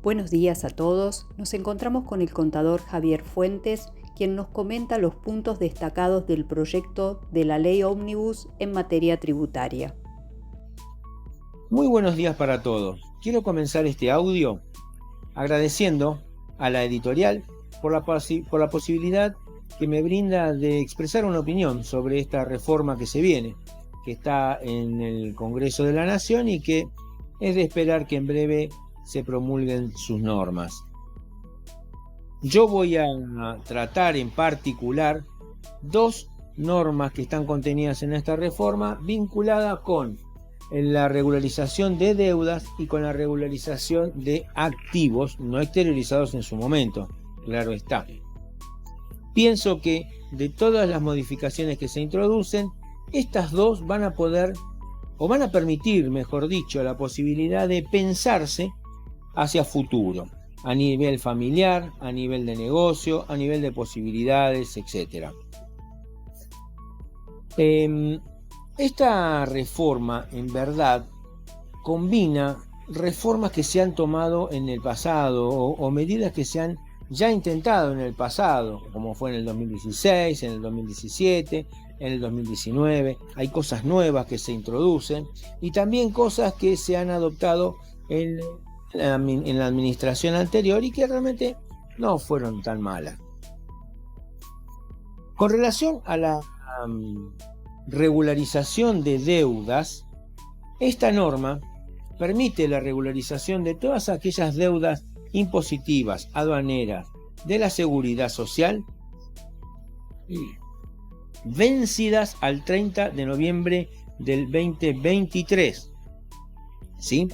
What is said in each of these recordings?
Buenos días a todos. Nos encontramos con el contador Javier Fuentes, quien nos comenta los puntos destacados del proyecto de la Ley Ómnibus en materia tributaria. Muy buenos días para todos. Quiero comenzar este audio agradeciendo a la editorial por la posibilidad que me brinda de expresar una opinión sobre esta reforma que se viene, que está en el Congreso de la Nación y que es de esperar que en breve se promulguen sus normas. Yo voy a tratar en particular dos normas que están contenidas en esta reforma vinculadas con la regularización de deudas y con la regularización de activos no exteriorizados en su momento, claro está. Pienso que de todas las modificaciones que se introducen, estas dos van a poder, o van a permitir, mejor dicho, la posibilidad de pensarse hacia futuro, a nivel familiar, a nivel de negocio, a nivel de posibilidades, etc. Esta reforma, en verdad, combina reformas que se han tomado en el pasado o medidas que se han ya intentado en el pasado, como fue en el 2016, en el 2017, en el 2019. Hay cosas nuevas que se introducen y también cosas que se han adoptado en la administración anterior y que realmente no fueron tan malas. Con relación a la regularización de deudas, esta norma permite la regularización de todas aquellas deudas impositivas, aduaneras, de la seguridad social, vencidas al 30 de noviembre del 2023. ¿Sí?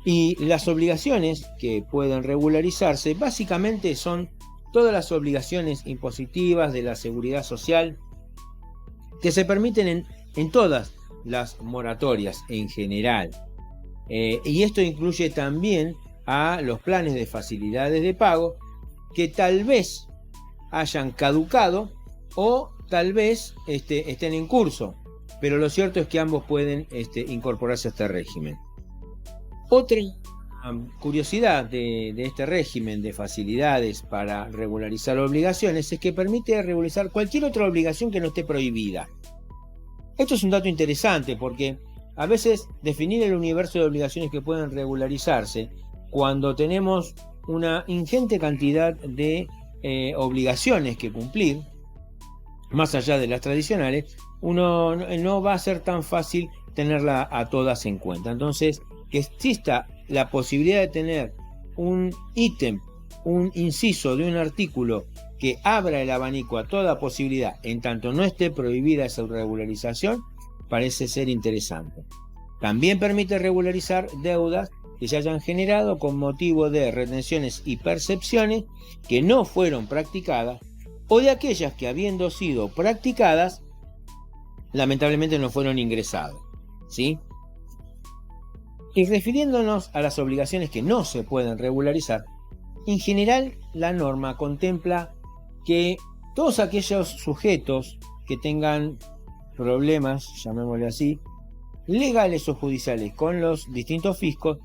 Y las obligaciones que pueden regularizarse básicamente son todas las obligaciones impositivas de la seguridad social que se permiten en todas las moratorias en general. Y esto incluye también a los planes de facilidades de pago que tal vez hayan caducado o tal vez estén en curso. Pero lo cierto es que ambos pueden incorporarse a este régimen. Otra curiosidad de este régimen de facilidades para regularizar obligaciones es que permite regularizar cualquier otra obligación que no esté prohibida. Esto es un dato interesante porque a veces definir el universo de obligaciones que pueden regularizarse cuando tenemos una ingente cantidad de obligaciones que cumplir, más allá de las tradicionales, uno no va a ser tan fácil tenerla a todas en cuenta. Entonces, que exista la posibilidad de tener un ítem, un inciso de un artículo que abra el abanico a toda posibilidad, en tanto no esté prohibida esa regularización, parece ser interesante. También permite regularizar deudas que se hayan generado con motivo de retenciones y percepciones que no fueron practicadas o de aquellas que, habiendo sido practicadas, lamentablemente no fueron ingresadas, ¿sí? Y refiriéndonos a las obligaciones que no se pueden regularizar, en general la norma contempla que todos aquellos sujetos que tengan problemas, llamémosle así, legales o judiciales con los distintos fiscos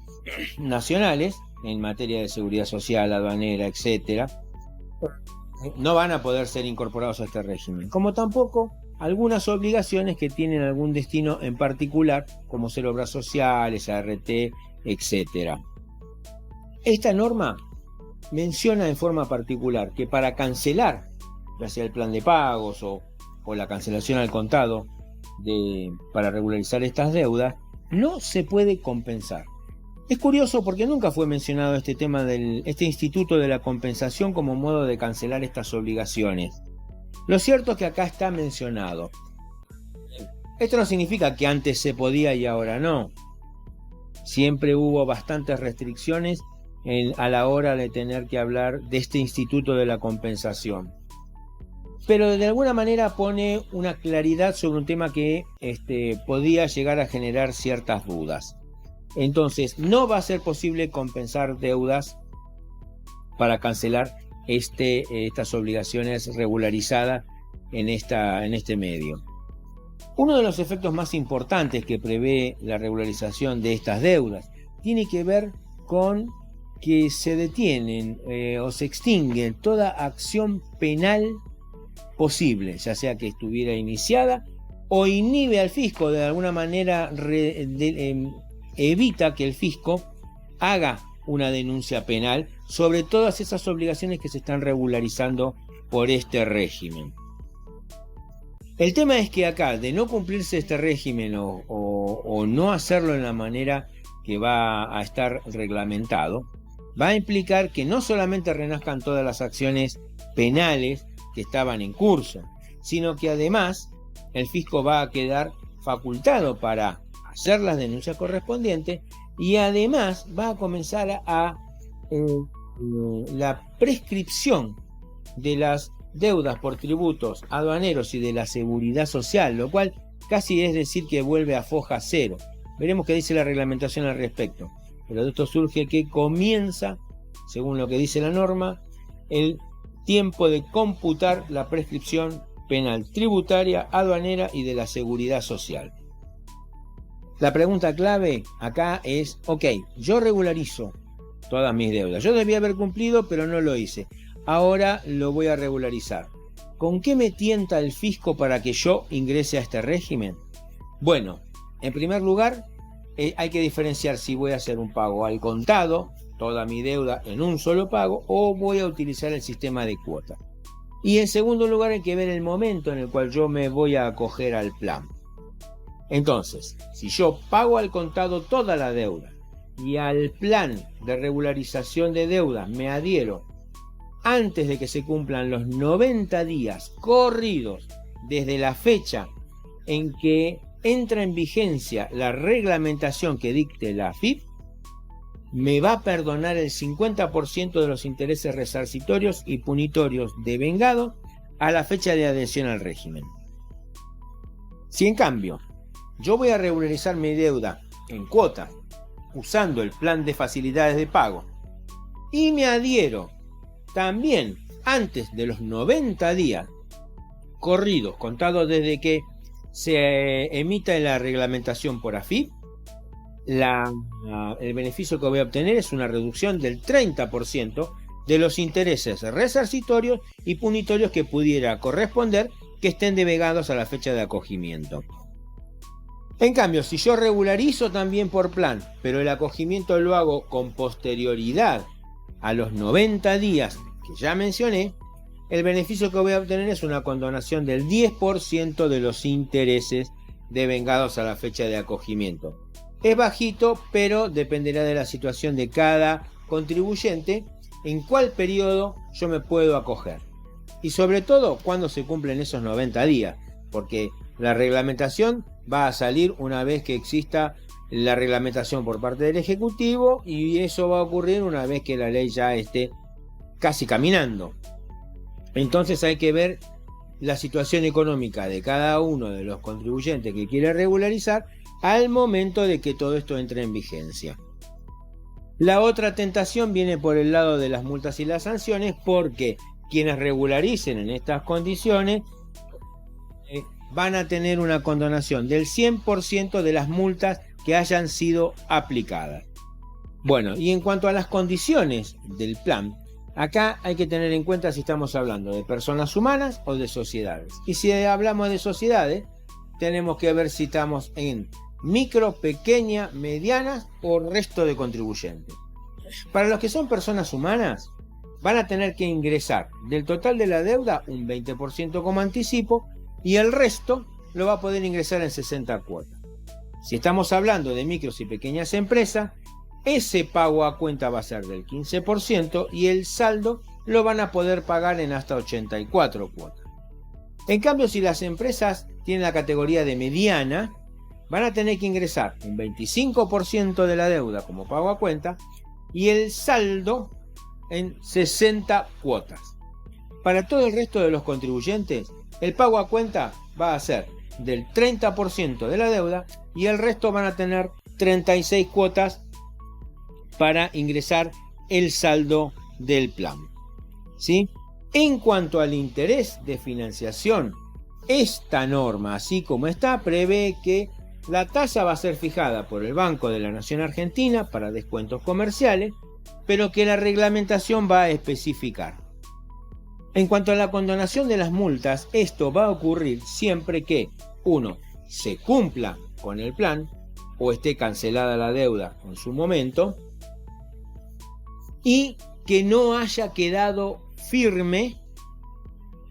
nacionales en materia de seguridad social, aduanera, etc., no van a poder ser incorporados a este régimen, como tampoco algunas obligaciones que tienen algún destino en particular, como ser obras sociales, ART, etc. Esta norma menciona en forma particular que para cancelar, ya sea el plan de pagos o la cancelación al contado para regularizar estas deudas, no se puede compensar. Es curioso porque nunca fue mencionado este tema este instituto de la compensación como modo de cancelar estas obligaciones. Lo cierto es que acá está mencionado. Esto no significa que antes se podía y ahora no. Siempre hubo bastantes restricciones a la hora de tener que hablar de este instituto de la compensación. Pero de alguna manera pone una claridad sobre un tema que podía llegar a generar ciertas dudas. Entonces, no va a ser posible compensar deudas para cancelar estas obligaciones regularizadas en este medio. Uno de los efectos más importantes que prevé la regularización de estas deudas tiene que ver con que se detienen o se extingue toda acción penal posible, ya sea que estuviera iniciada, o inhibe al fisco de alguna manera, evita que el fisco haga una denuncia penal sobre todas esas obligaciones que se están regularizando por este régimen. El tema es que acá, de no cumplirse este régimen o no hacerlo en la manera que va a estar reglamentado, va a implicar que no solamente renazcan todas las acciones penales que estaban en curso, sino que además el fisco va a quedar facultado para hacer las denuncias correspondientes y además va a comenzar la prescripción de las deudas por tributos aduaneros y de la seguridad social, lo cual casi es decir que vuelve a foja cero. Veremos qué dice la reglamentación al respecto, pero de esto surge que comienza, según lo que dice la norma, el tiempo de computar la prescripción penal tributaria, aduanera y de la seguridad social. La pregunta clave acá es, ok, yo regularizo todas mis deudas. Yo debía haber cumplido, pero no lo hice. Ahora lo voy a regularizar. ¿Con qué me tienta el fisco para que yo ingrese a este régimen? Bueno, en primer lugar, hay que diferenciar si voy a hacer un pago al contado, toda mi deuda en un solo pago, o voy a utilizar el sistema de cuota. Y en segundo lugar, hay que ver el momento en el cual yo me voy a acoger al plan. Entonces, si yo pago al contado toda la deuda y al plan de regularización de deudas me adhiero antes de que se cumplan los 90 días corridos desde la fecha en que entra en vigencia la reglamentación que dicte la AFIP, me va a perdonar el 50% de los intereses resarcitorios y punitorios devengados a la fecha de adhesión al régimen. Si en cambio yo voy a regularizar mi deuda en cuota usando el plan de facilidades de pago y me adhiero también antes de los 90 días corridos, contados desde que se emita la reglamentación por AFIP, el beneficio que voy a obtener es una reducción del 30% de los intereses resarcitorios y punitorios que pudiera corresponder que estén devengados a la fecha de acogimiento. En cambio, si yo regularizo también por plan, pero el acogimiento lo hago con posterioridad a los 90 días que ya mencioné, el beneficio que voy a obtener es una condonación del 10% de los intereses devengados a la fecha de acogimiento. Es bajito, pero dependerá de la situación de cada contribuyente, en cuál periodo yo me puedo acoger. Y sobre todo, cuándo se cumplen esos 90 días, porque la reglamentación va a salir una vez que exista la reglamentación por parte del Ejecutivo y eso va a ocurrir una vez que la ley ya esté casi caminando. Entonces hay que ver la situación económica de cada uno de los contribuyentes que quiere regularizar al momento de que todo esto entre en vigencia. La otra tentación viene por el lado de las multas y las sanciones, porque quienes regularicen en estas condiciones van a tener una condonación del 100% de las multas que hayan sido aplicadas. Bueno, y en cuanto a las condiciones del plan, acá hay que tener en cuenta si estamos hablando de personas humanas o de sociedades. Y si hablamos de sociedades, tenemos que ver si estamos en micro, pequeña, medianas o resto de contribuyentes. Para los que son personas humanas, van a tener que ingresar del total de la deuda un 20% como anticipo y el resto lo va a poder ingresar en 60 cuotas. Si estamos hablando de micros y pequeñas empresas, ese pago a cuenta va a ser del 15% y el saldo lo van a poder pagar en hasta 84 cuotas. En cambio, si las empresas tienen la categoría de mediana, van a tener que ingresar un 25% de la deuda como pago a cuenta y el saldo en 60 cuotas. Para todo el resto de los contribuyentes, el pago a cuenta va a ser del 30% de la deuda y el resto van a tener 36 cuotas para ingresar el saldo del plan. ¿sí? En cuanto al interés de financiación, esta norma, así como está, prevé que la tasa va a ser fijada por el Banco de la Nación Argentina para descuentos comerciales, pero que la reglamentación va a especificar. En cuanto a la condonación de las multas, esto va a ocurrir siempre que 1. Se cumpla con el plan o esté cancelada la deuda en su momento y que no haya quedado firme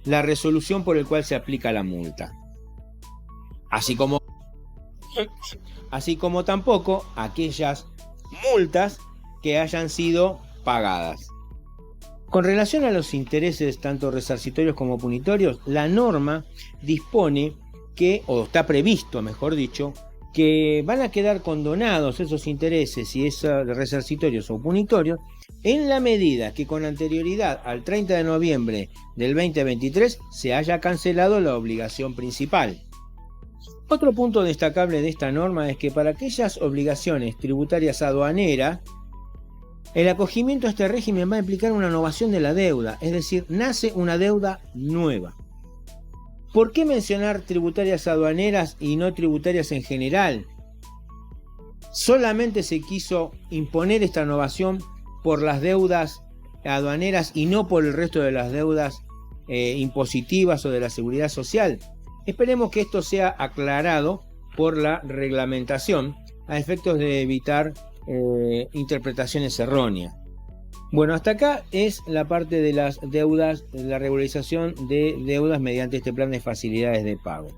la resolución por el cual se aplica la multa. Así como tampoco aquellas multas que hayan sido pagadas. Con relación a los intereses tanto resarcitorios como punitorios, la norma dispone que, o está previsto, mejor dicho, que van a quedar condonados esos intereses y esos resarcitorios o punitorios en la medida que con anterioridad al 30 de noviembre del 2023 se haya cancelado la obligación principal. Otro punto destacable de esta norma es que para aquellas obligaciones tributarias aduaneras, el acogimiento a este régimen va a implicar una novación de la deuda, es decir, nace una deuda nueva. ¿Por qué mencionar tributarias aduaneras y no tributarias en general? Solamente se quiso imponer esta novación por las deudas aduaneras y no por el resto de las deudas impositivas o de la seguridad social. Esperemos que esto sea aclarado por la reglamentación a efectos de evitar interpretaciones erróneas. Bueno, hasta acá es la parte de las deudas, la regularización de deudas mediante este plan de facilidades de pago.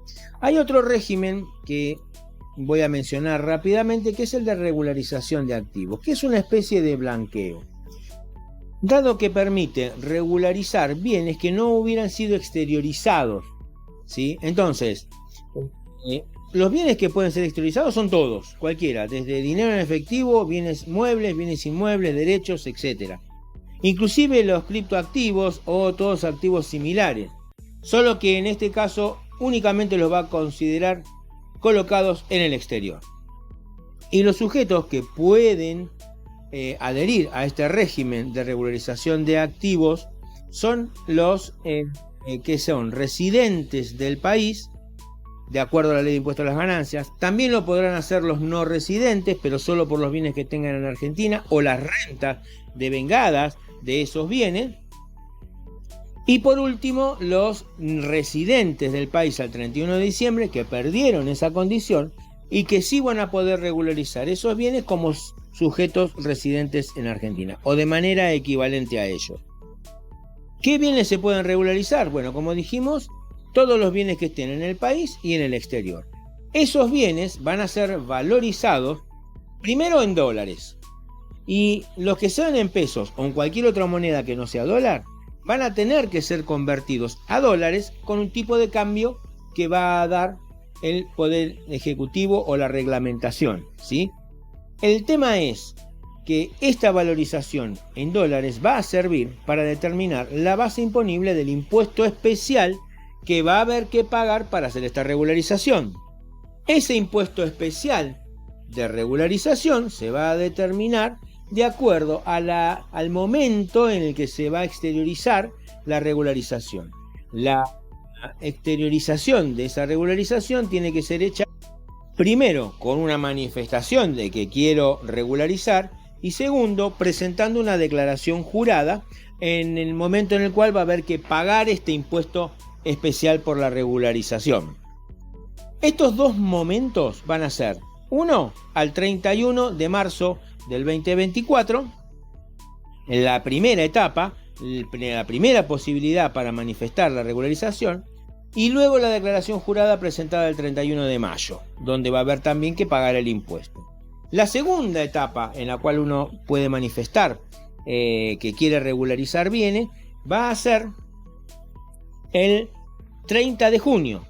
Hay otro régimen que voy a mencionar rápidamente, que es el de regularización de activos, que es una especie de blanqueo, dado que permite regularizar bienes que no hubieran sido exteriorizados, ¿sí? Entonces, los bienes que pueden ser exteriorizados son todos, cualquiera, desde dinero en efectivo, bienes muebles, bienes inmuebles, derechos, etc. Inclusive los criptoactivos o todos activos similares, solo que en este caso únicamente los va a considerar colocados en el exterior. Y los sujetos que pueden adherir a este régimen de regularización de activos son los que son residentes del país, de acuerdo a la ley de impuestos a las ganancias. También lo podrán hacer los no residentes, pero solo por los bienes que tengan en Argentina o las rentas devengadas de esos bienes. Y por último, los residentes del país al 31 de diciembre que perdieron esa condición y que sí van a poder regularizar esos bienes como sujetos residentes en Argentina o de manera equivalente a ellos. ¿Qué bienes se pueden regularizar? Bueno, como dijimos, todos los bienes que estén en el país y en el exterior. Esos bienes van a ser valorizados primero en dólares, y los que sean en pesos o en cualquier otra moneda que no sea dólar van a tener que ser convertidos a dólares con un tipo de cambio que va a dar el Poder Ejecutivo o la reglamentación, ¿sí? El tema es que esta valorización en dólares va a servir para determinar la base imponible del impuesto especial que va a haber que pagar para hacer esta regularización. Ese impuesto especial de regularización se va a determinar de acuerdo al momento en el que se va a exteriorizar la regularización. La exteriorización de esa regularización tiene que ser hecha primero con una manifestación de que quiero regularizar y segundo presentando una declaración jurada en el momento en el cual va a haber que pagar este impuesto especial por la regularización. Estos dos momentos van a ser uno al 31 de marzo del 2024, en la primera etapa, la primera posibilidad para manifestar la regularización, y luego la declaración jurada presentada el 31 de mayo, donde va a haber también que pagar el impuesto. La segunda etapa en la cual uno puede manifestar que quiere regularizar bienes va a ser el 30 de junio,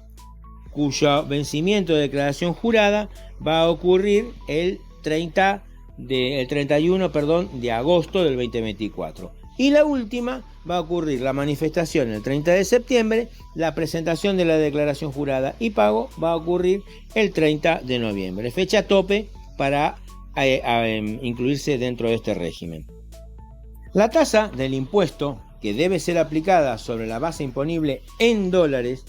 cuyo vencimiento de declaración jurada va a ocurrir el 31 de agosto del 2024. Y la última va a ocurrir la manifestación el 30 de septiembre, la presentación de la declaración jurada y pago va a ocurrir el 30 de noviembre, fecha tope para incluirse dentro de este régimen. La tasa del impuesto que debe ser aplicada sobre la base imponible en dólares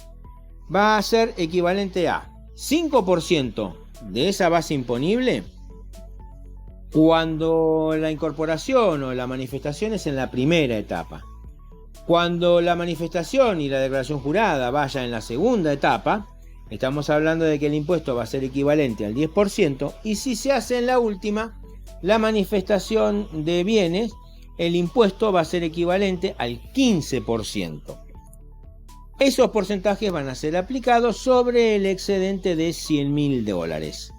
va a ser equivalente a 5% de esa base imponible cuando la incorporación o la manifestación es en la primera etapa. Cuando la manifestación y la declaración jurada vaya en la segunda etapa, estamos hablando de que el impuesto va a ser equivalente al 10%, y si se hace en la última, la manifestación de bienes, el impuesto va a ser equivalente al 15%. Esos porcentajes van a ser aplicados sobre el excedente de $100.000.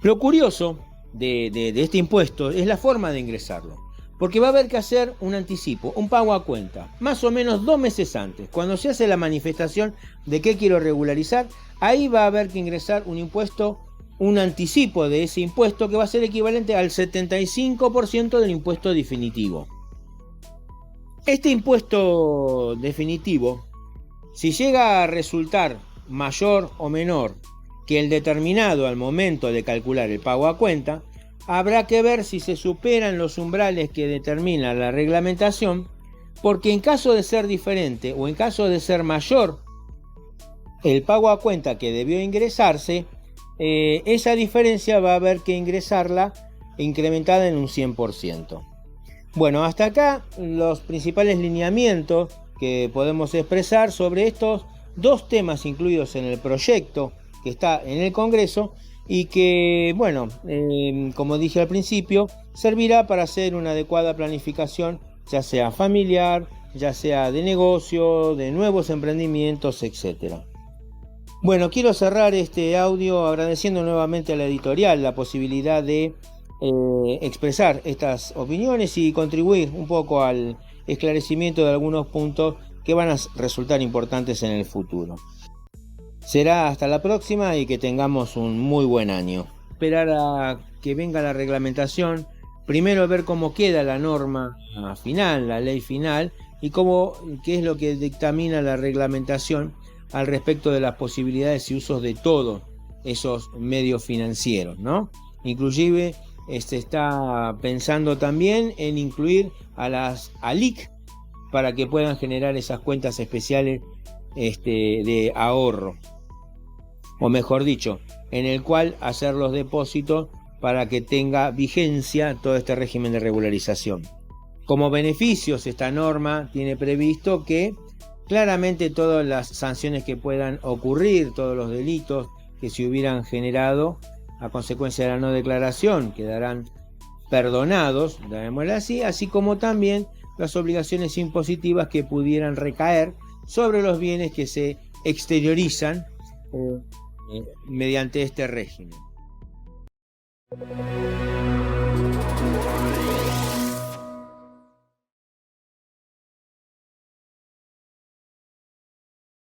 Lo curioso de este impuesto es la forma de ingresarlo, porque va a haber que hacer un anticipo, un pago a cuenta, más o menos 2 meses antes. Cuando se hace la manifestación de qué quiero regularizar, ahí va a haber que ingresar un impuesto, un anticipo de ese impuesto que va a ser equivalente al 75% del impuesto definitivo. Este impuesto definitivo, si llega a resultar mayor o menor que el determinado al momento de calcular el pago a cuenta, habrá que ver si se superan los umbrales que determina la reglamentación, porque en caso de ser diferente o en caso de ser mayor el pago a cuenta que debió ingresarse, esa diferencia va a haber que ingresarla incrementada en un 100%. Bueno, hasta acá los principales lineamientos que podemos expresar sobre estos dos temas incluidos en el proyecto que está en el Congreso y que, bueno, como dije al principio, servirá para hacer una adecuada planificación, ya sea familiar, ya sea de negocio, de nuevos emprendimientos, etc. Bueno, quiero cerrar este audio agradeciendo nuevamente a la editorial la posibilidad de expresar estas opiniones y contribuir un poco al esclarecimiento de algunos puntos que van a resultar importantes en el futuro. Será hasta la próxima y que tengamos un muy buen año. Esperar a que venga la reglamentación, primero ver cómo queda la norma final, la ley final, y qué es lo que dictamina la reglamentación al respecto de las posibilidades y usos de todos esos medios financieros, ¿no? Inclusive se está pensando también en incluir a las ALIC para que puedan generar esas cuentas especiales de ahorro, o mejor dicho, en el cual hacer los depósitos para que tenga vigencia todo este régimen de regularización. Como beneficios, esta norma tiene previsto que claramente todas las sanciones que puedan ocurrir, todos los delitos que se hubieran generado a consecuencia de la no declaración quedarán perdonados, llamémoslo así como también las obligaciones impositivas que pudieran recaer sobre los bienes que se exteriorizan mediante este régimen.